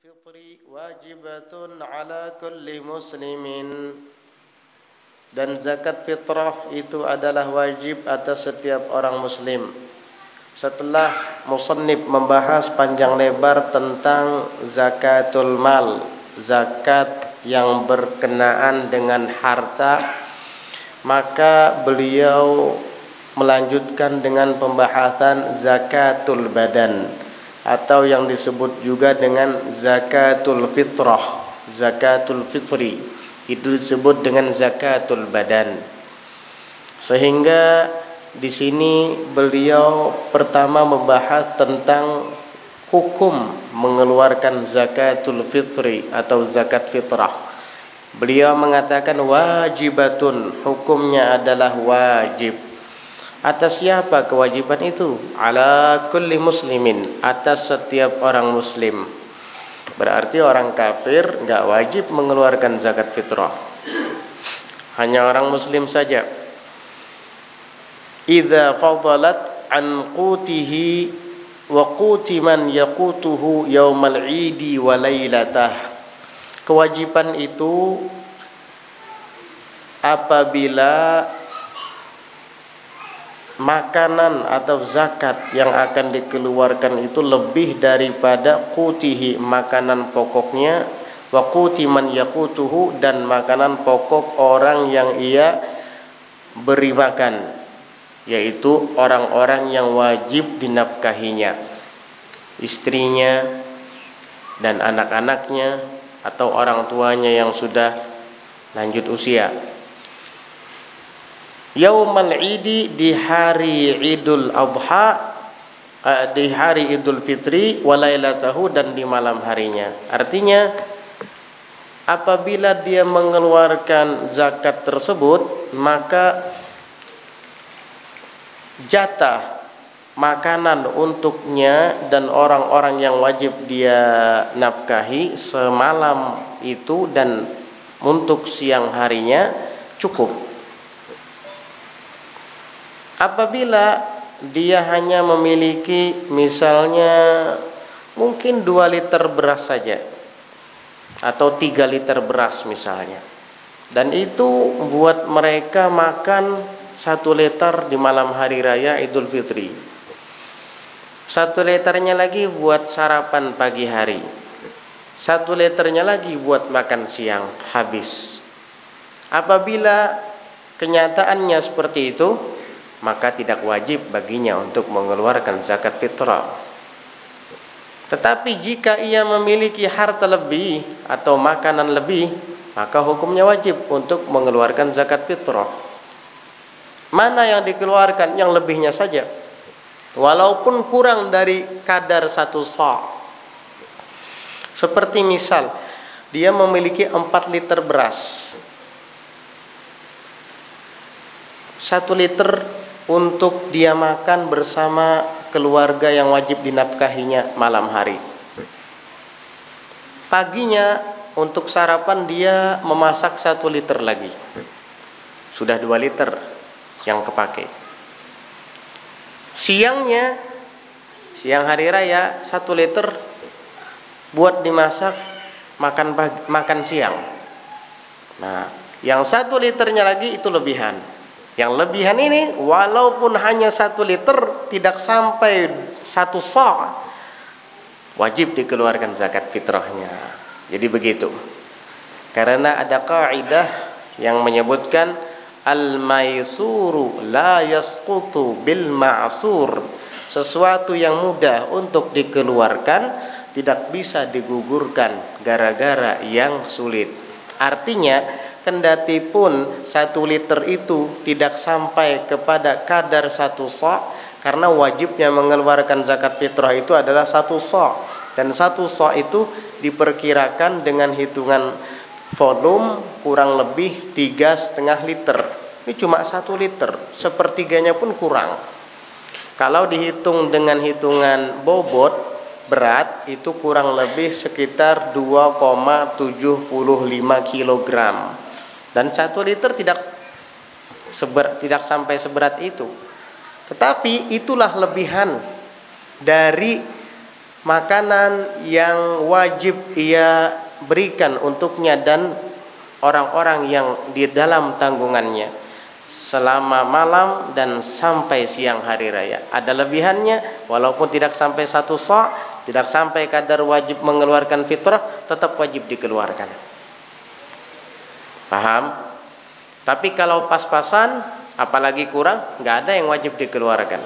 fitri wajibatun ala kulli muslimin, dan zakat fitrah itu adalah wajib atas setiap orang muslim. Setelah musannif membahas panjang lebar tentang zakatul mal, zakat yang berkenaan dengan harta, maka beliau melanjutkan dengan pembahasan zakatul badan, atau yang disebut juga dengan zakatul fitrah, zakatul fitri. Itu disebut dengan zakatul badan. Sehingga di sini beliau pertama membahas tentang hukum mengeluarkan zakatul fitri atau zakat fitrah. Beliau mengatakan wajibatun, hukumnya adalah wajib. Atas siapa kewajiban itu? Ala kulli muslimin, atas setiap orang muslim. Berarti orang kafir enggak wajib mengeluarkan zakat fitrah. Hanya orang muslim saja. Idza fadalat an qutihi wa quti man yaqutuhu yaumal 'idi wa lailatah. Kewajiban itu apabila makanan atau zakat yang akan dikeluarkan itu lebih daripada qutihi, makanan pokoknya, wa quti man yaqutuhu, dan makanan pokok orang yang ia beri makan, yaitu orang-orang yang wajib dinafkahinya, istrinya dan anak-anaknya atau orang tuanya yang sudah lanjut usia. Yaumal Idi, di hari Idul Adha, di hari Idul Fitri, walailatahu, dan di malam harinya. Artinya apabila dia mengeluarkan zakat tersebut, maka jatah makanan untuknya dan orang-orang yang wajib dia nafkahi semalam itu dan untuk siang harinya cukup. Apabila dia hanya memiliki misalnya mungkin 2 liter beras saja atau 3 liter beras misalnya, dan itu buat mereka makan 1 liter di malam hari raya Idul Fitri, 1 liternya lagi buat sarapan pagi hari, 1 liternya lagi buat makan siang, habis. Apabila kenyataannya seperti itu, maka tidak wajib baginya untuk mengeluarkan zakat fitrah. Tetapi jika ia memiliki harta lebih atau makanan lebih, maka hukumnya wajib untuk mengeluarkan zakat fitrah. Mana yang dikeluarkan? Yang lebihnya saja, walaupun kurang dari kadar 1 sa'. Seperti misal dia memiliki 4 liter beras, 1 liter untuk dia makan bersama keluarga yang wajib dinafkahinya malam hari. Paginya untuk sarapan dia memasak 1 liter lagi, sudah 2 liter yang kepake. Siangnya, siang hari raya, 1 liter buat dimasak makan siang. Nah, yang 1 liternya lagi itu lebihan. Yang lebihan ini walaupun hanya 1 liter, tidak sampai 1 sa', wajib dikeluarkan zakat fitrahnya. Jadi begitu. Karena ada kaidah yang menyebutkan al-maisuru la yasqutu bil ma'sur. Sesuatu yang mudah untuk dikeluarkan tidak bisa digugurkan gara-gara yang sulit. Artinya kendati pun 1 liter itu tidak sampai kepada kadar 1 sa', karena wajibnya mengeluarkan zakat fitrah itu adalah 1 sa', dan 1 sa' itu diperkirakan dengan hitungan volume kurang lebih 3,5 liter. Ini cuma 1 liter, sepertiganya pun kurang. Kalau dihitung dengan hitungan bobot berat, itu kurang lebih sekitar 2,75 kilogram. Dan 1 liter tidak sampai seberat itu. Tetapi itulah lebihan dari makanan yang wajib ia berikan untuknya dan orang-orang yang di dalam tanggungannya selama malam dan sampai siang hari raya. Ada lebihannya, walaupun tidak sampai 1 sa', tidak sampai kadar wajib mengeluarkan fitrah, tetap wajib dikeluarkan. Paham? Tapi kalau pas-pasan, apalagi kurang, nggak ada yang wajib dikeluarkan.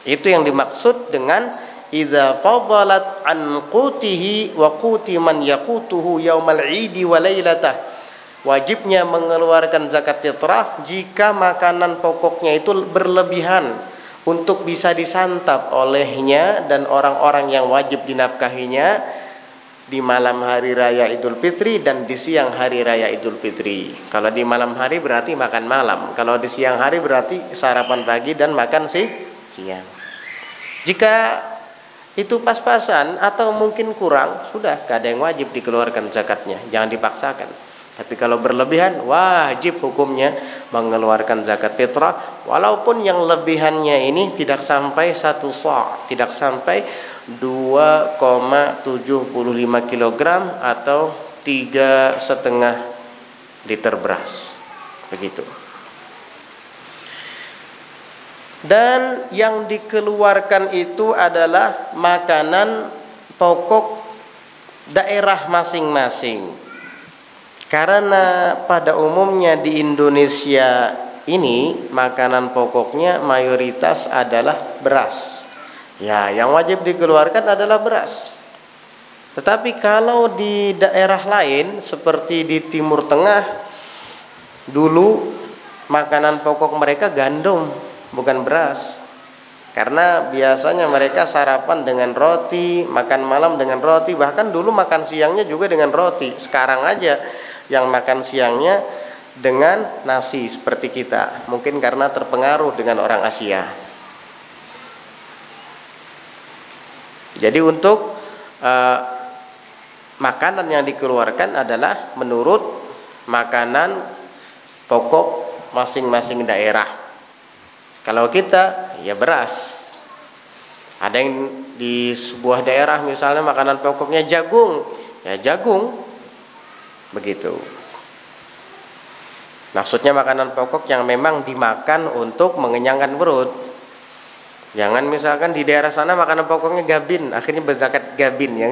Itu yang dimaksud dengan idza fadalat an qutihi wa quti man yaqutuhu yaumal 'idi wa lailatah. Wajibnya mengeluarkan zakat fitrah jika makanan pokoknya itu berlebihan untuk bisa disantap olehnya dan orang-orang yang wajib dinafkahinya di malam hari raya Idul Fitri dan di siang hari raya Idul Fitri. Kalau di malam hari berarti makan malam, kalau di siang hari berarti sarapan pagi dan makan siang. Jika itu pas-pasan atau mungkin kurang, sudah gak ada yang wajib dikeluarkan zakatnya, jangan dipaksakan. Tapi kalau berlebihan, wajib hukumnya mengeluarkan zakat fitrah, walaupun yang lebihannya ini tidak sampai 1 sa', tidak sampai 2,75 kg atau 3,5 liter beras. Begitu. Dan yang dikeluarkan itu adalah makanan pokok daerah masing-masing. Karena pada umumnya di Indonesia ini makanan pokoknya mayoritas adalah beras. Ya, yang wajib dikeluarkan adalah beras. Tetapi kalau di daerah lain seperti di Timur Tengah, dulu makanan pokok mereka gandum, bukan beras. Karena biasanya mereka sarapan dengan roti, makan malam dengan roti, bahkan dulu makan siangnya juga dengan roti. Sekarang aja yang makan siangnya dengan nasi seperti kita, mungkin karena terpengaruh dengan orang Asia. Jadi untuk makanan yang dikeluarkan adalah menurut makanan pokok masing-masing daerah. Kalau kita ya beras. Ada yang di sebuah daerah misalnya makanan pokoknya jagung, ya jagung. Begitu. Maksudnya makanan pokok yang memang dimakan untuk mengenyangkan perut. Jangan misalkan di daerah sana makanan pokoknya gabin, akhirnya berzakat gabin, ya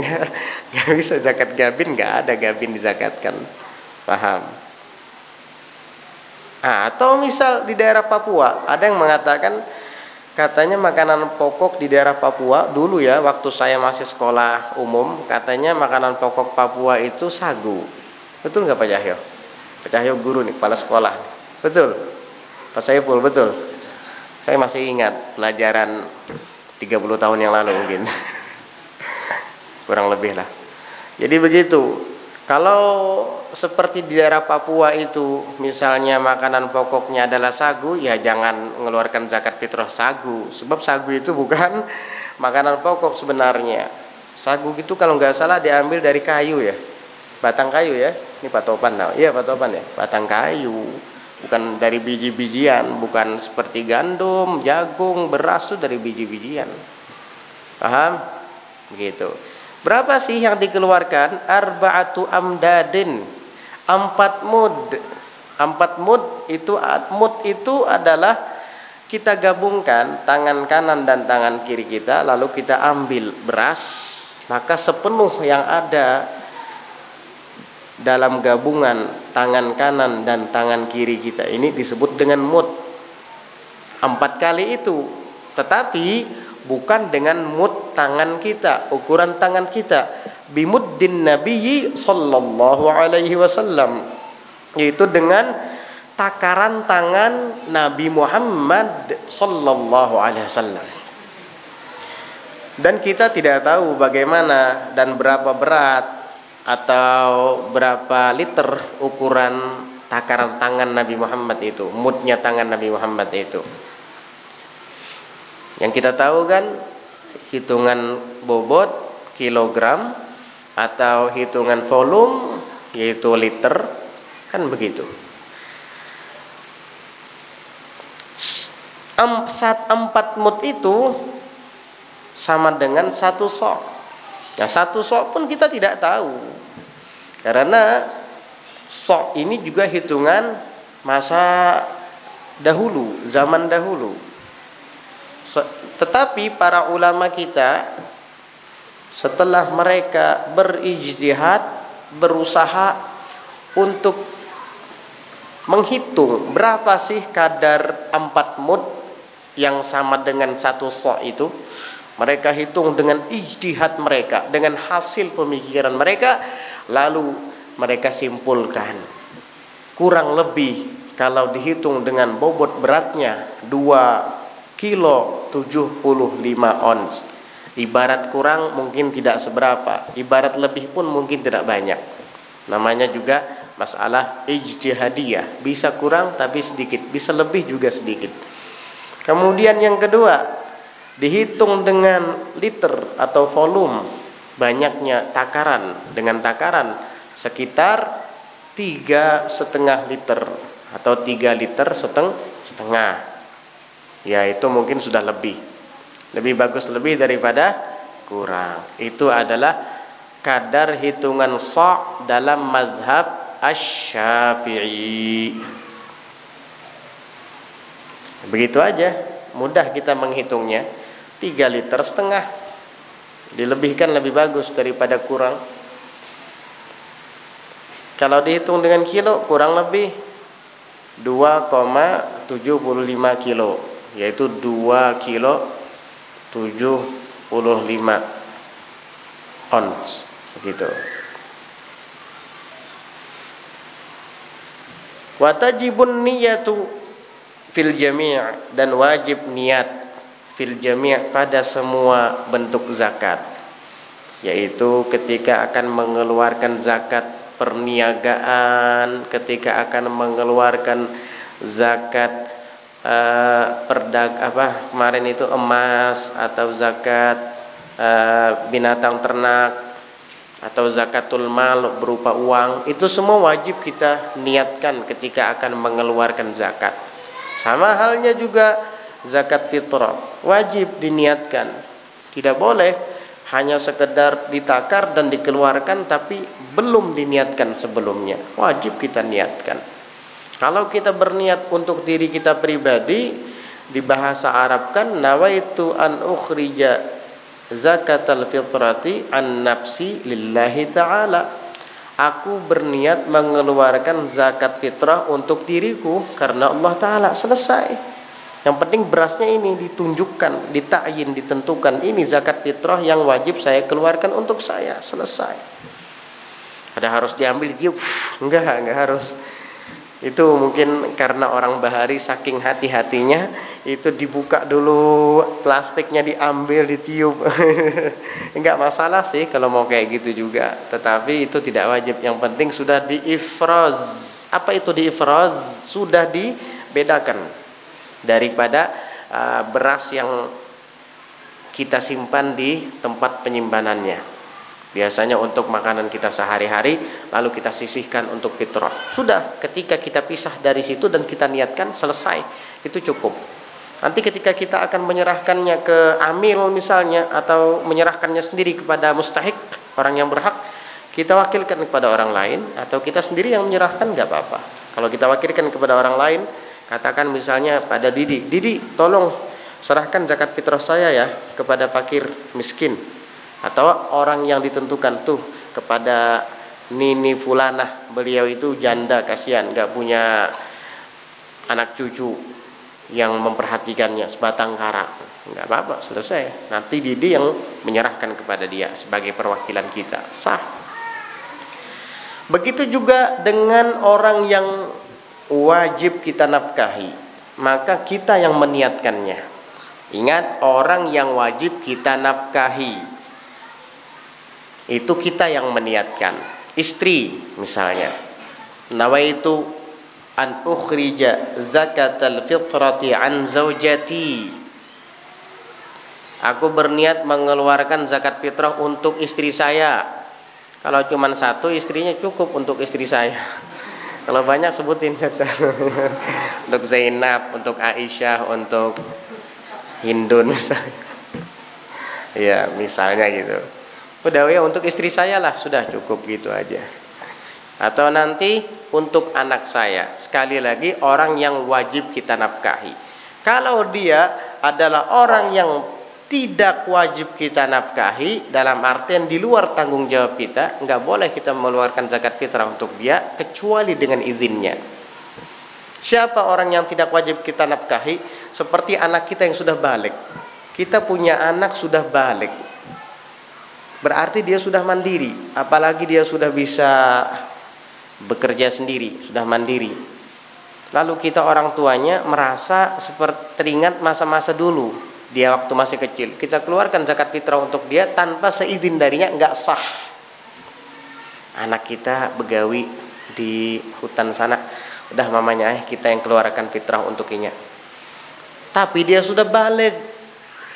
nggak bisa zakat gabin, nggak ada gabin dizakatkan. Paham? Atau misal di daerah Papua, ada yang mengatakan katanya makanan pokok di daerah Papua dulu ya, waktu saya masih sekolah umum, katanya makanan pokok Papua itu sagu. Betul nggak Pak Cahyo? Pak Cahyo guru nih, kepala sekolah. Betul? Pak Saiful, betul? Saya masih ingat pelajaran 30 tahun yang lalu mungkin. Kurang lebih lah. Jadi begitu. Kalau seperti di daerah Papua itu, misalnya makanan pokoknya adalah sagu, ya jangan mengeluarkan zakat fitrah sagu. Sebab sagu itu bukan makanan pokok sebenarnya. Sagu itu kalau nggak salah diambil dari kayu ya. Batang kayu ya, ini Pak Topan tahu. Iya Pak Topan ya, batang kayu, bukan dari biji-bijian, bukan seperti gandum, jagung, beras itu dari biji-bijian. Paham? Begitu. Berapa sih yang dikeluarkan? Arba'atu amdadin, 4 mud. 4 mud itu adalah kita gabungkan tangan kanan dan tangan kiri kita, lalu kita ambil beras, maka sepenuh yang ada dalam gabungan tangan kanan dan tangan kiri kita ini disebut dengan mud. 4 kali itu, tetapi bukan dengan mud tangan kita, ukuran tangan kita, bimuddin nabiyyi sallallahu alaihi wasallam, yaitu dengan takaran tangan Nabi Muhammad sallallahu alaihi wasallam. Dan kita tidak tahu bagaimana dan berapa berat atau berapa liter ukuran takaran tangan Nabi Muhammad itu, mudnya tangan Nabi Muhammad itu. Yang kita tahu kan hitungan bobot kilogram atau hitungan volume yaitu liter, kan begitu. 4 mud itu sama dengan 1 sa'. Nah, 1 sok pun kita tidak tahu. Karena sok ini juga hitungan masa dahulu, zaman dahulu. Tetapi para ulama kita setelah mereka berijtihad, berusaha untuk menghitung berapa sih kadar 4 mud yang sama dengan 1 sok itu, mereka hitung dengan ijtihad mereka, dengan hasil pemikiran mereka, lalu mereka simpulkan kurang lebih kalau dihitung dengan bobot beratnya 2 kilo 75 ons. Ibarat kurang mungkin tidak seberapa, ibarat lebih pun mungkin tidak banyak. Namanya juga masalah ijtihadiyah, bisa kurang tapi sedikit, bisa lebih juga sedikit. Kemudian yang kedua, dihitung dengan liter atau volume, banyaknya takaran, dengan takaran sekitar 3,5 liter atau 3 liter setengah. Ya, itu mungkin sudah lebih bagus lebih daripada kurang. Itu adalah kadar hitungan sa' dalam mazhab Asy-Syafi'i. Begitu aja, mudah kita menghitungnya. 3,5 liter, dilebihkan lebih bagus daripada kurang. Kalau dihitung dengan kilo, kurang lebih 2,75 kilo, yaitu 2 kilo 75 ons, begitu. Wa tajibun niyatu fil jami', dan wajib niat fil jami' pada semua bentuk zakat, yaitu ketika akan mengeluarkan zakat perniagaan, ketika akan mengeluarkan zakat kemarin itu emas, atau zakat binatang ternak, atau zakatul mal berupa uang, itu semua wajib kita niatkan ketika akan mengeluarkan zakat. Sama halnya juga zakat fitrah, wajib diniatkan. Tidak boleh hanya sekedar ditakar dan dikeluarkan tapi belum diniatkan sebelumnya. Wajib kita niatkan. Kalau kita berniat untuk diri kita pribadi, di bahasa Arab kan nawaitu an ukhrija zakatal fitrati an nafsi lillahi ta'ala. Aku berniat mengeluarkan zakat fitrah untuk diriku karena Allah Ta'ala. Selesai. Yang penting berasnya ini ditunjukkan, ditakyin, ditentukan. Ini zakat fitrah yang wajib saya keluarkan untuk saya. Selesai. Ada harus diambil dia? Enggak harus. Itu mungkin karena orang Bahari saking hati-hatinya, itu dibuka dulu, plastiknya diambil, ditiup. Enggak masalah sih kalau mau kayak gitu juga, tetapi itu tidak wajib. Yang penting sudah diifraz. Apa itu diifraz? Sudah dibedakan daripada beras yang kita simpan di tempat penyimpanannya. Biasanya untuk makanan kita sehari-hari, lalu kita sisihkan untuk fitrah. Sudah, ketika kita pisah dari situ dan kita niatkan, selesai. Itu cukup. Nanti ketika kita akan menyerahkannya ke amil misalnya, atau menyerahkannya sendiri kepada mustahik, orang yang berhak, kita wakilkan kepada orang lain, atau kita sendiri yang menyerahkan, nggak apa-apa. Kalau kita wakilkan kepada orang lain, katakan misalnya pada Didi, tolong serahkan zakat fitrah saya ya kepada fakir miskin, atau orang yang ditentukan tuh kepada Nini Fulanah, beliau itu janda, kasihan nggak punya anak cucu yang memperhatikannya, sebatang kara. Nggak apa-apa, selesai. Nanti Didi yang menyerahkan kepada dia sebagai perwakilan kita, sah. Begitu juga dengan orang yang wajib kita nafkahi, maka kita yang meniatkannya. Ingat, orang yang wajib kita nafkahi itu kita yang meniatkan. Istri misalnya, nawaitu an ukhrija zakatal fitrati an zaujati. Aku berniat mengeluarkan zakat fitrah untuk istri saya. Kalau cuma satu, istrinya cukup untuk istri saya. Kalau banyak sebutin untuk Zainab, untuk Aisyah, untuk Hindun misalnya. Ya, misalnya gitu. Udah ya, untuk istri saya lah, sudah cukup gitu aja. Atau nanti untuk anak saya, sekali lagi orang yang wajib kita nafkahi. Kalau dia adalah orang yang tidak wajib kita nafkahi, dalam artian di luar tanggung jawab kita, nggak boleh kita mengeluarkan zakat fitrah untuk dia kecuali dengan izinnya. Siapa orang yang tidak wajib kita nafkahi? Seperti anak kita yang sudah balik. Kita punya anak sudah balik, berarti dia sudah mandiri. Apalagi dia sudah bisa bekerja sendiri, sudah mandiri. Lalu kita orang tuanya merasa seperti teringat masa-masa dulu, dia waktu masih kecil, kita keluarkan zakat fitrah untuk dia tanpa seizin darinya, nggak sah. Anak kita begawi di hutan sana, udah mamanya kita yang keluarkan fitrah untuknya. Tapi dia sudah balik,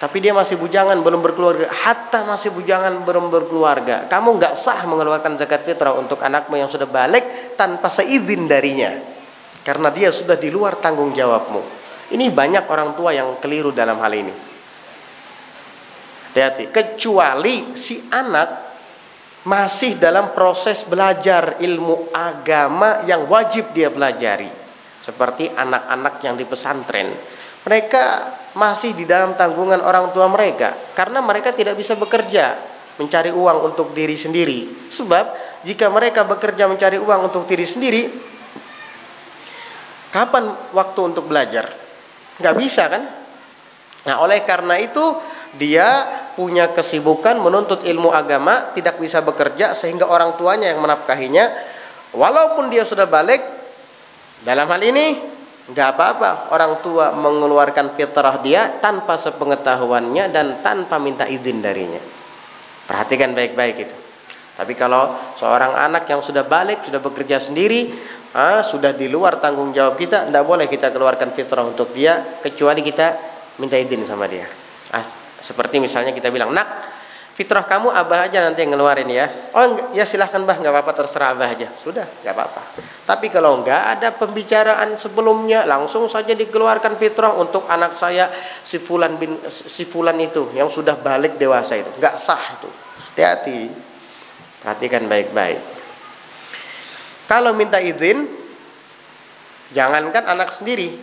tapi dia masih bujangan, belum berkeluarga. Hatta masih bujangan, belum berkeluarga, kamu nggak sah mengeluarkan zakat fitrah untuk anakmu yang sudah balik tanpa seizin darinya, karena dia sudah di luar tanggung jawabmu. Ini banyak orang tua yang keliru dalam hal ini. Hati-hati, kecuali si anak masih dalam proses belajar ilmu agama yang wajib dia pelajari, seperti anak-anak yang di pesantren. Mereka masih di dalam tanggungan orang tua mereka, karena mereka tidak bisa bekerja mencari uang untuk diri sendiri. Sebab jika mereka bekerja mencari uang untuk diri sendiri, kapan waktu untuk belajar? Nggak bisa kan? Nah, oleh karena itu dia punya kesibukan menuntut ilmu agama, tidak bisa bekerja, sehingga orang tuanya yang menafkahinya. Walaupun dia sudah balik, dalam hal ini nggak apa-apa orang tua mengeluarkan fitrah dia tanpa sepengetahuannya dan tanpa minta izin darinya. Perhatikan baik-baik itu. Tapi kalau seorang anak yang sudah balik, sudah bekerja sendiri, sudah di luar tanggung jawab kita, tidak boleh kita keluarkan fitrah untuk dia kecuali kita minta izin sama dia. Seperti misalnya kita bilang, nak, fitrah kamu abah aja nanti yang ngeluarin ya. Oh ya silahkan bah, nggak apa-apa, terserah abah aja. Sudah, nggak apa-apa. Tapi kalau nggak ada pembicaraan sebelumnya, langsung saja dikeluarkan fitrah untuk anak saya si fulan itu yang sudah balik dewasa itu, nggak sah itu. Hati-hati, perhatikan baik-baik. Kalau minta izin, jangankan anak sendiri,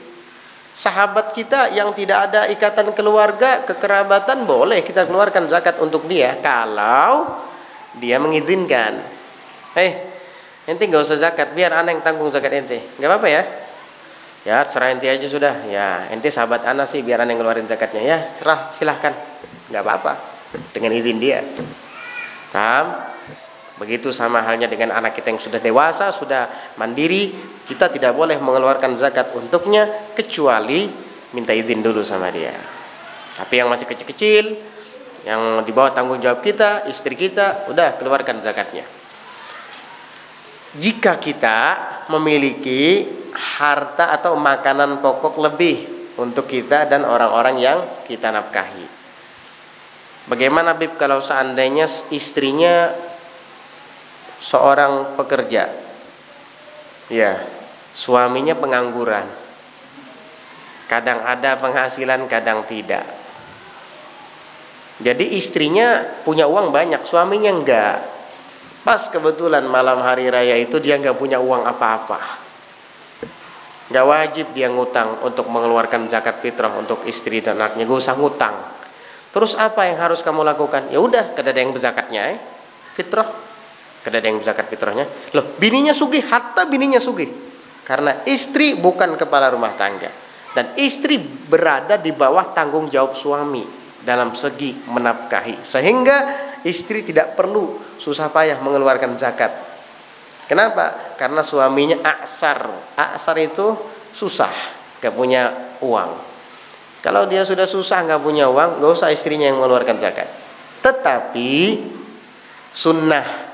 sahabat kita yang tidak ada ikatan keluarga, kekerabatan, boleh kita keluarkan zakat untuk dia kalau dia mengizinkan. Ente nggak usah zakat, biar ana yang tanggung zakat ente, nggak apa-apa ya. Ya serah ente aja sudah. Ya ente sahabat ana sih, biar ana yang ngeluarin zakatnya. Ya cerah, silahkan, nggak apa-apa dengan izin dia. Paham? Begitu sama halnya dengan anak kita yang sudah dewasa, sudah mandiri, kita tidak boleh mengeluarkan zakat untuknya kecuali minta izin dulu sama dia. Tapi yang masih kecil-kecil, yang di bawah tanggung jawab kita, istri kita, udah keluarkan zakatnya. Jika kita memiliki harta atau makanan pokok lebih untuk kita dan orang-orang yang kita nafkahi. Bagaimana Bib kalau seandainya istrinya seorang pekerja, ya, suaminya pengangguran, kadang ada penghasilan, kadang tidak. Jadi istrinya punya uang banyak, suaminya enggak. Pas kebetulan malam hari raya itu dia enggak punya uang apa-apa, enggak wajib dia ngutang untuk mengeluarkan zakat fitrah untuk istri dan anaknya, gak usah ngutang. Terus apa yang harus kamu lakukan? Ya udah, kada ada yang berzakat,nya fitrah. Kada ada yang zakat fitrahnya. Loh, bininya sugih, hatta bininya sugih. Karena istri bukan kepala rumah tangga, dan istri berada di bawah tanggung jawab suami dalam segi menafkahi, sehingga istri tidak perlu susah payah mengeluarkan zakat. Kenapa? Karena suaminya aksar. Aksar itu susah, gak punya uang. Kalau dia sudah susah, gak punya uang, gak usah istrinya yang mengeluarkan zakat. Tetapi sunnah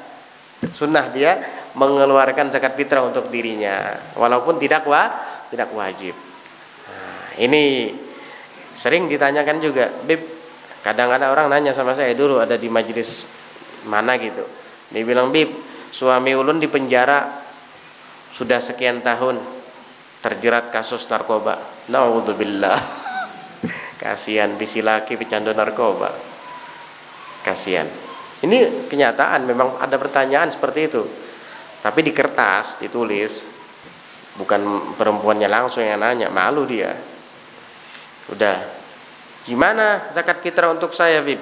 dia mengeluarkan zakat fitrah untuk dirinya, walaupun tidak wajib. Nah, ini sering ditanyakan juga, Bib. Kadang ada orang nanya sama saya, dulu ada di majelis mana gitu, dia bilang, Bib, suami ulun di penjara sudah sekian tahun, terjerat kasus narkoba. Naudzubillah. Kasihan bisi laki pecandu narkoba, kasihan. Ini kenyataan, memang ada pertanyaan seperti itu. Tapi di kertas ditulis, bukan perempuannya langsung yang nanya, malu dia. Udah, gimana zakat fitrah untuk saya, Bib?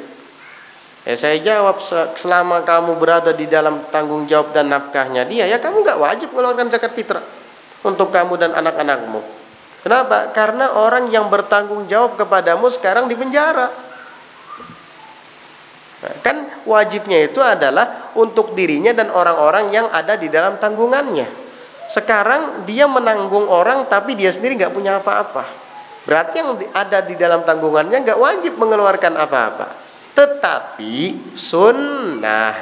Saya jawab, selama kamu berada di dalam tanggung jawab dan nafkahnya dia, ya kamu gak wajib mengeluarkan zakat fitrah untuk kamu dan anak-anakmu. Kenapa? Karena orang yang bertanggung jawab kepadamu sekarang di penjara. Nah, kan wajibnya itu adalah untuk dirinya dan orang-orang yang ada di dalam tanggungannya. Sekarang dia menanggung orang tapi dia sendiri gak punya apa-apa. Berarti yang ada di dalam tanggungannya gak wajib mengeluarkan apa-apa. Tetapi sunnah.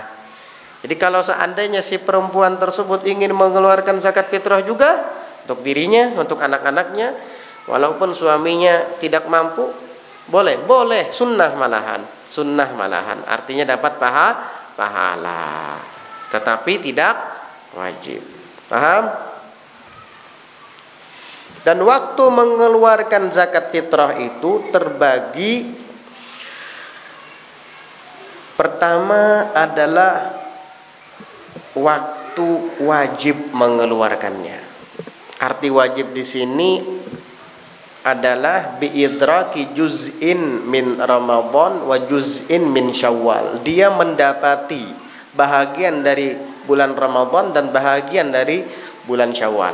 Jadi kalau seandainya si perempuan tersebut ingin mengeluarkan zakat fitrah juga untuk dirinya, untuk anak-anaknya, walaupun suaminya tidak mampu, boleh, sunnah malahan, artinya dapat pahala, tetapi tidak wajib. Paham? Dan waktu mengeluarkan zakat fitrah itu terbagi. Pertama adalah waktu wajib mengeluarkannya. Arti wajib di sini adalah biidraki juz'in min Ramadan wa juz'in min Syawal. Dia mendapati bahagian dari bulan Ramadan dan bahagian dari bulan Syawal.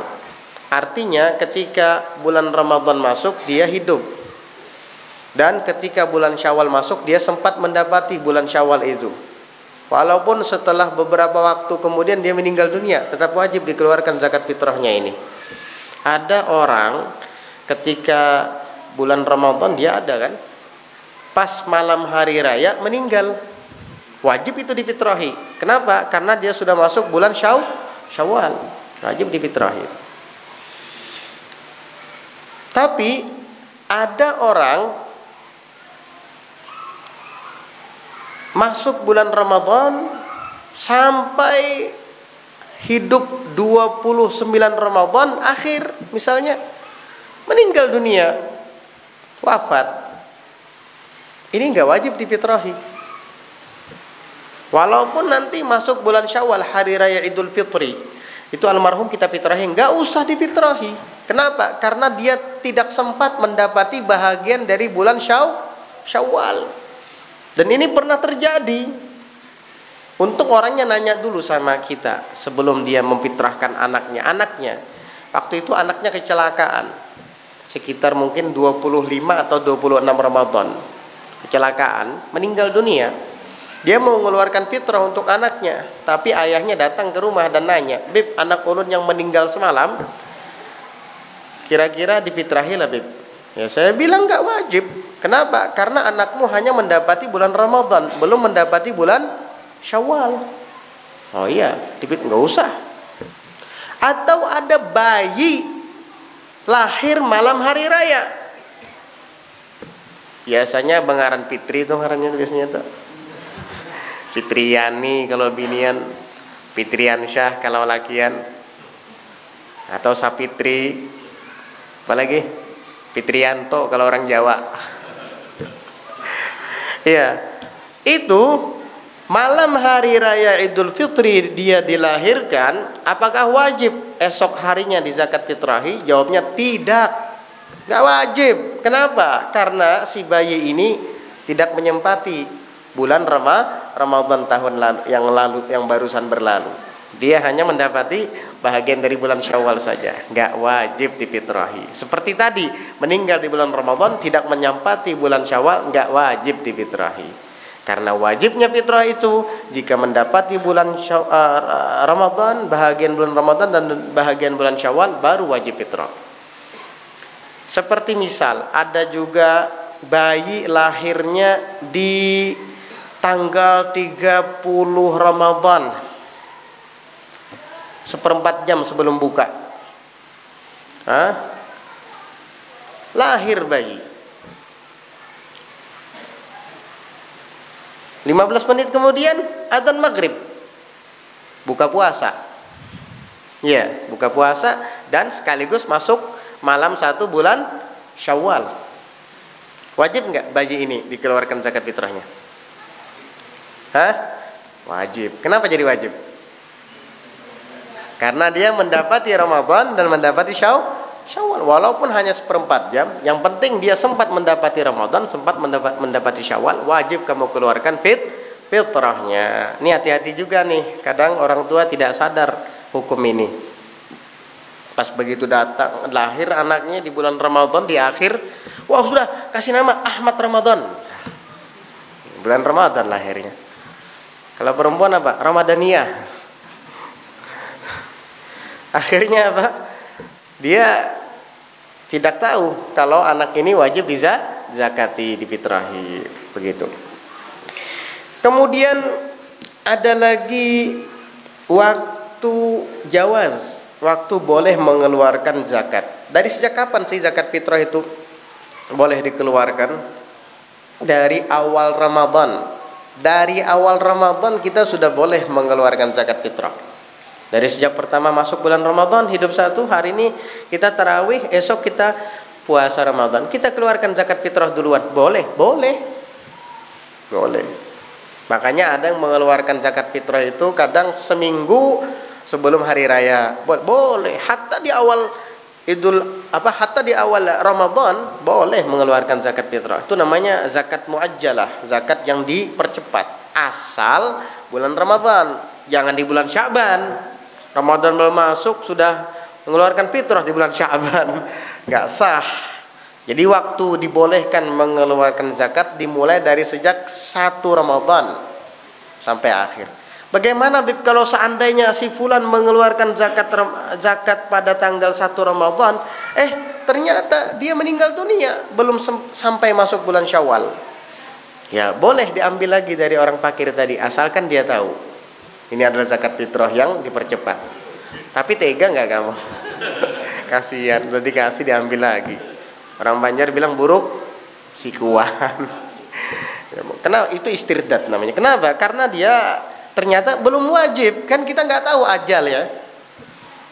Artinya ketika bulan Ramadan masuk dia hidup. Dan ketika bulan Syawal masuk dia sempat mendapati bulan Syawal itu. Walaupun setelah beberapa waktu kemudian dia meninggal dunia, tetap wajib dikeluarkan zakat fitrahnya ini. Ada orang ketika bulan Ramadan dia ada kan, pas malam hari raya meninggal, wajib itu difitrahi. Kenapa? Karena dia sudah masuk bulan Syawal, wajib difitrahi. Tapi ada orang masuk bulan Ramadan sampai hidup 29 Ramadan akhir misalnya meninggal dunia, wafat. Ini enggak wajib difitrahi. Walaupun nanti masuk bulan Syawal, hari raya Idul Fitri, itu almarhum kita fitrahi, enggak usah difitrahi. Kenapa? Karena dia tidak sempat mendapati bahagian dari bulan Syawal. Dan ini pernah terjadi. Untung orangnya nanya dulu sama kita sebelum dia memfitrahkan anaknya. Waktu itu anaknya kecelakaan. Sekitar mungkin 25 atau 26 Ramadan. Kecelakaan, meninggal dunia. Dia mau mengeluarkan fitrah untuk anaknya, tapi ayahnya datang ke rumah dan nanya, "Bib, anak ulun yang meninggal semalam, kira-kira difitrahi lah, Bib." Ya saya bilang enggak wajib. Kenapa? Karena anakmu hanya mendapati bulan Ramadan, belum mendapati bulan Syawal. Oh iya, enggak usah. Atau ada bayi lahir malam hari raya. Biasanya Bengaran Fitri itu ngarannya biasanya tuh. Fitriani kalau binian, Fitriansyah kalau lakian. Atau Sapitri. Apalagi? Fitrianto kalau orang Jawa. Ya, itu malam hari raya Idul Fitri dia dilahirkan, apakah wajib esok harinya di zakat fitrahi? Jawabnya tidak, nggak wajib. Kenapa? Karena si bayi ini tidak menyempati bulan Ramadan tahun yang barusan berlalu. Dia hanya mendapati bahagian dari bulan Syawal saja, nggak wajib difitrahi. Seperti tadi, meninggal di bulan Ramadan tidak menyempati bulan Syawal, nggak wajib difitrahi. Karena wajibnya fitrah itu jika mendapati bulan Ramadan, bahagian bulan Ramadan dan bahagian bulan Syawal baru wajib fitrah. Seperti misal ada juga bayi lahirnya di tanggal 30 Ramadan. 1/4 jam sebelum buka. Lahir bayi. 15 menit kemudian adzan maghrib. Buka puasa. Ya, buka puasa dan sekaligus masuk malam 1 bulan Syawal. Wajib enggak bayi ini dikeluarkan zakat fitrahnya? Wajib. Kenapa jadi wajib? Karena dia mendapati Ramadan dan mendapati Syawal. Walaupun hanya seperempat jam, yang penting dia sempat mendapati Ramadan, sempat mendapati Syawal, wajib kamu keluarkan fitrahnya. Ini hati-hati juga nih. Kadang orang tua tidak sadar hukum ini. Pas begitu datang lahir anaknya di bulan Ramadan di akhir, wah sudah kasih nama Ahmad Ramadan. Bulan Ramadan lahirnya. Kalau perempuan apa? Ramadaniyah. Akhirnya apa? Dia tidak tahu kalau anak ini wajib bisa zakati, difitrahi, begitu. Kemudian ada lagi waktu jawaz, waktu boleh mengeluarkan zakat. Dari sejak kapan sih zakat fitrah itu boleh dikeluarkan? Dari awal Ramadan. Dari awal Ramadan kita sudah boleh mengeluarkan zakat fitrah. Dari sejak pertama masuk bulan Ramadan, hidup satu, hari ini kita tarawih, esok kita puasa Ramadan, kita keluarkan zakat fitrah duluan. Boleh. Makanya ada yang mengeluarkan zakat fitrah itu kadang seminggu sebelum hari raya. Boleh. Hatta di awal hatta di awal Ramadan boleh mengeluarkan zakat fitrah. Itu namanya zakat muajjalah, zakat yang dipercepat. Asal bulan Ramadan, jangan di bulan Sya'ban. Ramadan belum masuk sudah mengeluarkan fitrah di bulan Sya'ban, nggak sah. Jadi waktu dibolehkan mengeluarkan zakat dimulai dari sejak 1 Ramadan sampai akhir. Bagaimana Bib kalau seandainya si fulan mengeluarkan zakat pada tanggal 1 Ramadan, ternyata dia meninggal dunia belum sampai masuk bulan Syawal. Ya, boleh diambil lagi dari orang fakir tadi asalkan dia tahu ini adalah zakat fitrah yang dipercepat. Tapi tega nggak kamu? Kasihan, udah dikasih diambil lagi. Orang Banjar bilang buruk sikuan. Kenapa? Itu istirdat namanya. Kenapa? Karena dia ternyata belum wajib. Kan kita nggak tahu ajal ya.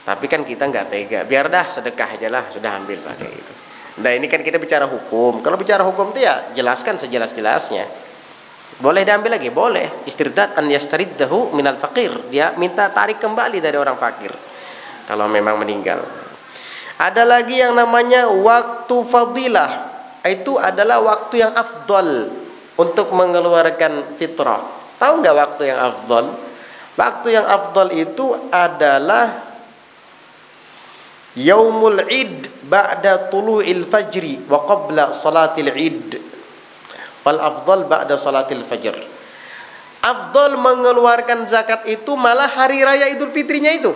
Tapi kan kita nggak tega. Biar dah sedekah aja lah, sudah ambil pakai itu. Nah ini kan kita bicara hukum. Kalau bicara hukum itu ya jelaskan sejelas-jelasnya. Boleh diambil lagi? Boleh. Istirdat an yastariddahu minal fakir. Dia minta tarik kembali dari orang fakir kalau memang meninggal. Ada lagi yang namanya waktu fadilah. Itu adalah waktu yang afdal untuk mengeluarkan fitrah. Tahu nggak waktu yang afdal? Waktu yang afdal itu adalah yaumul id ba'da tulu'il fajri wa qabla salatil id. Wal afdal ba'da salatil fajr. Afdal mengeluarkan zakat itu malah hari raya Idul Fitrinya itu.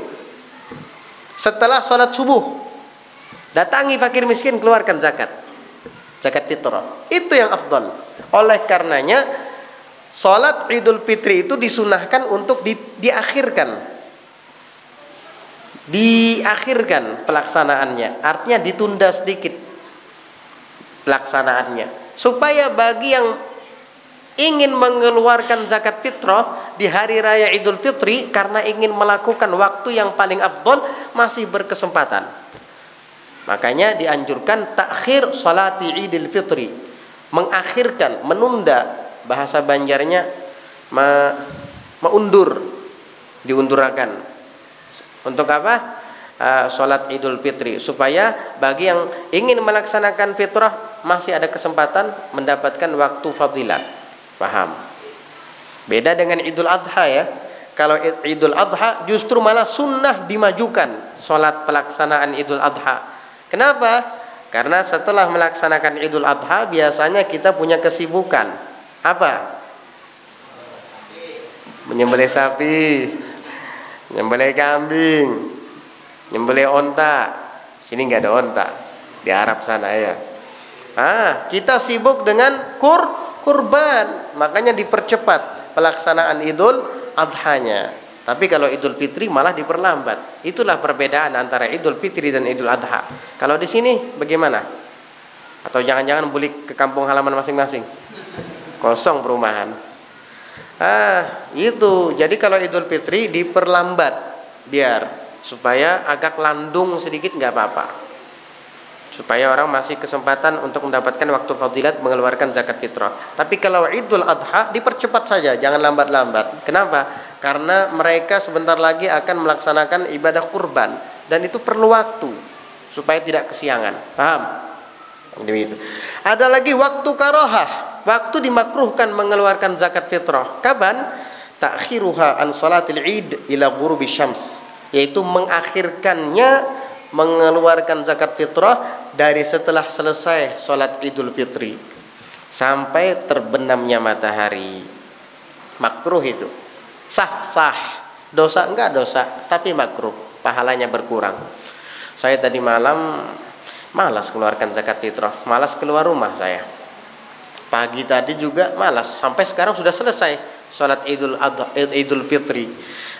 Setelah salat subuh. Datangi fakir miskin, keluarkan zakat. Zakat fitrah. Itu yang afdal. Oleh karenanya salat Idul Fitri itu disunahkan untuk diakhirkan. Diakhirkan pelaksanaannya. Artinya ditunda sedikit pelaksanaannya. Supaya bagi yang ingin mengeluarkan zakat fitrah di hari raya Idul Fitri karena ingin melakukan waktu yang paling afdal masih berkesempatan. Makanya dianjurkan takhir salati Idul Fitri, mengakhirkan, menunda, bahasa Banjarnya meundur, diundurakan. Untuk apa? Salat Idul Fitri, supaya bagi yang ingin melaksanakan fitrah masih ada kesempatan mendapatkan waktu fadilah. Paham? Beda dengan Idul Adha ya. Kalau Idul Adha justru malah sunnah dimajukan salat pelaksanaan Idul Adha. Kenapa? Karena setelah melaksanakan Idul Adha biasanya kita punya kesibukan. Apa? Menyembelih sapi, menyembelih kambing, nyembelih onta. Sini nggak ada onta, di Arab sana ya. Kita sibuk dengan kurban, makanya dipercepat pelaksanaan Idul Adhanya. Tapi kalau Idul Fitri malah diperlambat. Itulah perbedaan antara Idul Fitri dan Idul Adha. Kalau di sini bagaimana? Atau jangan-jangan balik ke kampung halaman masing-masing? Kosong perumahan. Itu. Jadi kalau Idul Fitri diperlambat biar supaya agak landung sedikit nggak apa-apa. supaya orang masih kesempatan untuk mendapatkan waktu fadilat mengeluarkan zakat fitrah. Tapi kalau Idul Adha dipercepat saja, jangan lambat-lambat. Kenapa? Karena mereka sebentar lagi akan melaksanakan ibadah kurban dan itu perlu waktu supaya tidak kesiangan. Paham? Begitu. Ada lagi waktu karohah, waktu dimakruhkan mengeluarkan zakat fitrah. Kapan? Ta'khiruha an salatil Id ila ghurubi syams, yaitu mengakhirkannya mengeluarkan zakat fitrah dari setelah selesai sholat Idul Fitri sampai terbenamnya matahari. Makruh itu. Sah, dosa enggak dosa, tapi makruh, pahalanya berkurang. Saya tadi malam malas keluarkan zakat fitrah, malas keluar rumah saya. Pagi tadi juga malas, sampai sekarang sudah selesai sholat Idul Fitri.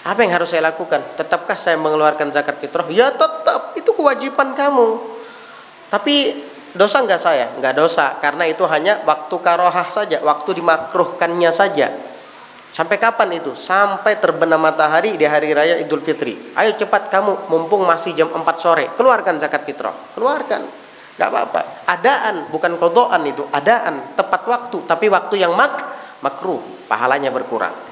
Apa yang harus saya lakukan? Tetapkah saya mengeluarkan zakat fitrah? Ya tetap, itu kewajiban kamu. Tapi dosa enggak saya? Enggak dosa, karena itu hanya waktu karohah saja, waktu dimakruhkannya saja. Sampai kapan itu? Sampai terbenam matahari di hari raya Idul Fitri. Ayo cepat kamu, mumpung masih jam 4 sore, keluarkan zakat fitrah. Keluarkan, enggak apa-apa. Adaan, bukan qadaan itu, adaan, tepat waktu, tapi waktu yang makruh, pahalanya berkurang.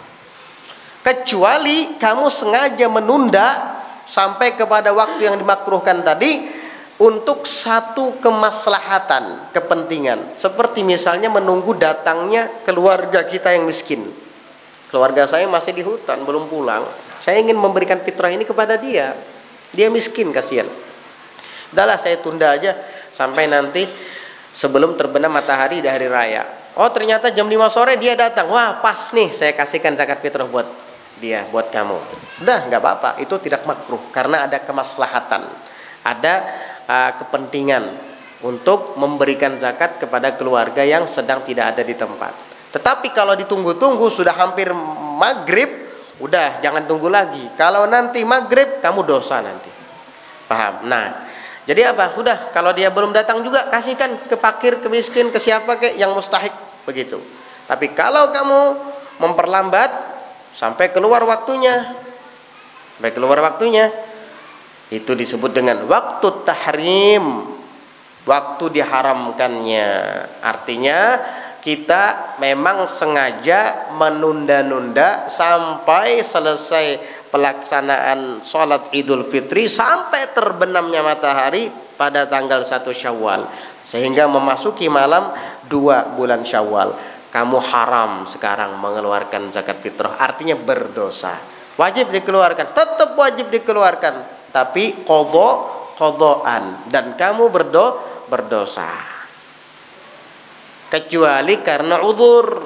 Kecuali kamu sengaja menunda sampai kepada waktu yang dimakruhkan tadi untuk satu kemaslahatan, kepentingan. Seperti misalnya menunggu datangnya keluarga kita yang miskin. Keluarga saya masih di hutan, belum pulang. Saya ingin memberikan fitrah ini kepada dia. Dia miskin, kasihan. Udahlah, saya tunda aja sampai nanti sebelum terbenam matahari di hari raya. Oh, ternyata jam 5 sore dia datang. Wah, pas nih, saya kasihkan zakat fitrah buat dia, buat kamu. Udah, nggak apa-apa, itu tidak makruh karena ada kemaslahatan, ada kepentingan untuk memberikan zakat kepada keluarga yang sedang tidak ada di tempat. Tetapi kalau ditunggu-tunggu sudah hampir maghrib, udah jangan tunggu lagi. Kalau nanti maghrib kamu dosa nanti. Paham? Nah, jadi apa? Udah, kalau dia belum datang juga kasihkan ke fakir, ke miskin, ke siapa ke yang mustahik, begitu. Tapi kalau kamu memperlambat sampai keluar waktunya, itu disebut dengan waktu tahrim, waktu diharamkannya. Artinya kita memang sengaja menunda-nunda sampai selesai pelaksanaan sholat Idul Fitri, sampai terbenamnya matahari pada tanggal 1 Syawal, sehingga memasuki malam 2 bulan Syawal. Kamu haram sekarang mengeluarkan zakat fitrah, artinya berdosa. Wajib dikeluarkan, tetap wajib dikeluarkan, tapi qadaan, dan kamu berdosa. Kecuali karena udzur.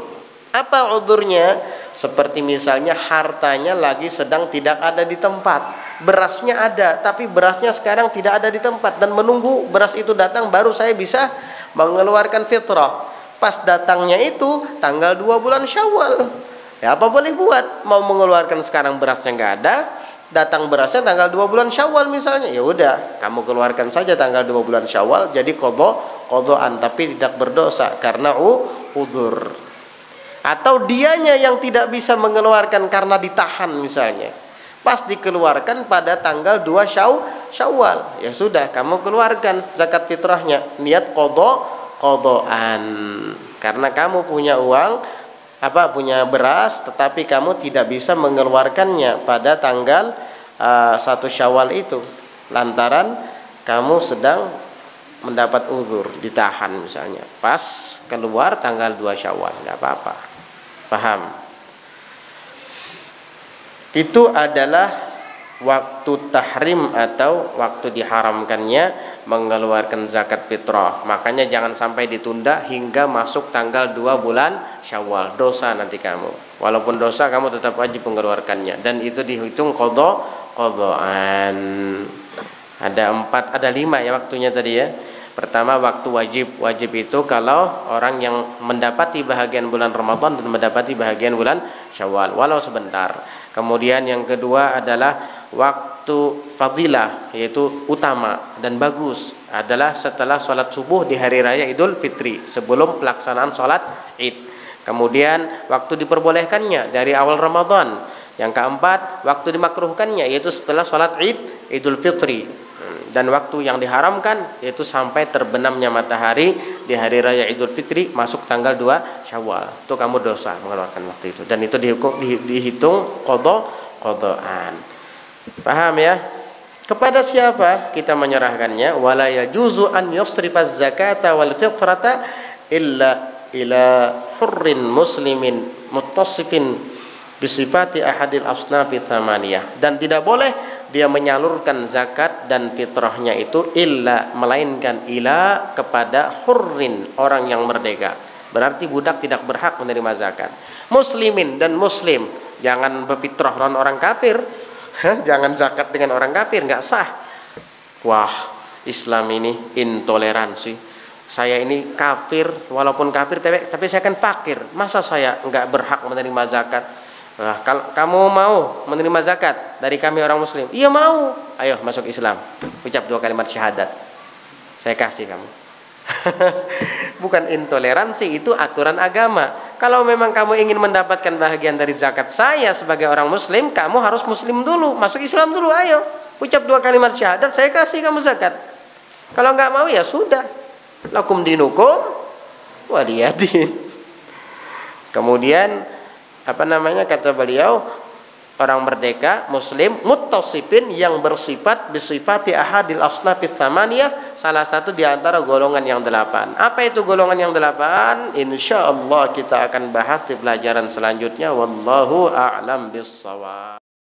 Apa udzurnya? Seperti misalnya hartanya lagi sedang tidak ada di tempat. Berasnya ada, tapi berasnya sekarang tidak ada di tempat, dan menunggu beras itu datang baru saya bisa mengeluarkan fitrah. Pas datangnya itu tanggal 2 bulan Syawal. Ya apa boleh buat? Mau mengeluarkan sekarang berasnya nggak ada, datang berasnya tanggal 2 bulan Syawal misalnya. Ya udah, kamu keluarkan saja tanggal 2 bulan Syawal, jadi qadaan, tapi tidak berdosa karena udzur. Atau dianya yang tidak bisa mengeluarkan karena ditahan misalnya. Pas dikeluarkan pada tanggal 2 Syawal. Ya sudah, kamu keluarkan zakat fitrahnya. Niat qadaan. Karena kamu punya uang, punya beras, tetapi kamu tidak bisa mengeluarkannya pada tanggal 1 Syawal itu. Lantaran kamu sedang mendapat uzur, ditahan misalnya. Pas keluar tanggal 2 Syawal, nggak apa-apa. Paham? Itu adalah waktu tahrim atau waktu diharamkannya mengeluarkan zakat fitrah. Makanya jangan sampai ditunda hingga masuk tanggal 2 bulan Syawal. Dosa nanti kamu. Walaupun dosa, kamu tetap wajib mengeluarkannya, dan itu dihitung qadaan. Ada 5 ya waktunya tadi ya. Pertama, waktu wajib itu kalau orang yang mendapati bahagian bulan Ramadan dan mendapati bahagian bulan Syawal, walau sebentar. Kemudian yang kedua adalah waktu fadilah, yaitu utama dan bagus, adalah setelah sholat subuh di hari raya Idul Fitri, sebelum pelaksanaan sholat Id. Kemudian waktu diperbolehkannya dari awal Ramadan. Yang keempat, waktu dimakruhkannya, yaitu setelah sholat Idul Fitri. dan waktu yang diharamkan yaitu sampai terbenamnya matahari di hari raya Idul Fitri masuk tanggal 2 Syawal. Itu kamu dosa mengeluarkan waktu itu, dan itu dihitung qadaan. Paham ya? Kepada siapa kita menyerahkannya? Wala yajuzu an yusrifaz zakata wal fitrata illa ila hurrin muslimin muttasifin bisifati ahadil asnafi tsamaniyah. Dan tidak boleh dia menyalurkan zakat dan fitrahnya itu illa, melainkan ila, kepada hurrin, orang yang merdeka. Berarti budak tidak berhak menerima zakat. Muslimin dan muslim, jangan berfitrah dengan orang kafir. Jangan zakat dengan orang kafir, nggak sah. Wah, Islam ini intoleransi. Saya ini kafir, walaupun kafir tapi saya kan fakir. Masa saya nggak berhak menerima zakat? Nah, kamu mau menerima zakat dari kami orang muslim? Iya mau. Ayo masuk Islam. Ucap 2 kalimat syahadat. Saya kasih kamu. Bukan intoleransi, itu aturan agama. Kalau memang kamu ingin mendapatkan bahagian dari zakat saya sebagai orang muslim, kamu harus muslim dulu, masuk Islam dulu. Ayo, ucap 2 kalimat syahadat, saya kasih kamu zakat. Kalau nggak mau ya sudah. Lakum dinukum waliyadin. Kemudian kata beliau, orang merdeka muslim muttasifin, yang bersifat bisifati ahadil asnafits tsamaniyah, salah satu di antara golongan yang 8. Apa itu golongan yang 8? Insyaallah kita akan bahas di pelajaran selanjutnya. Wallahu a'lam bissawab.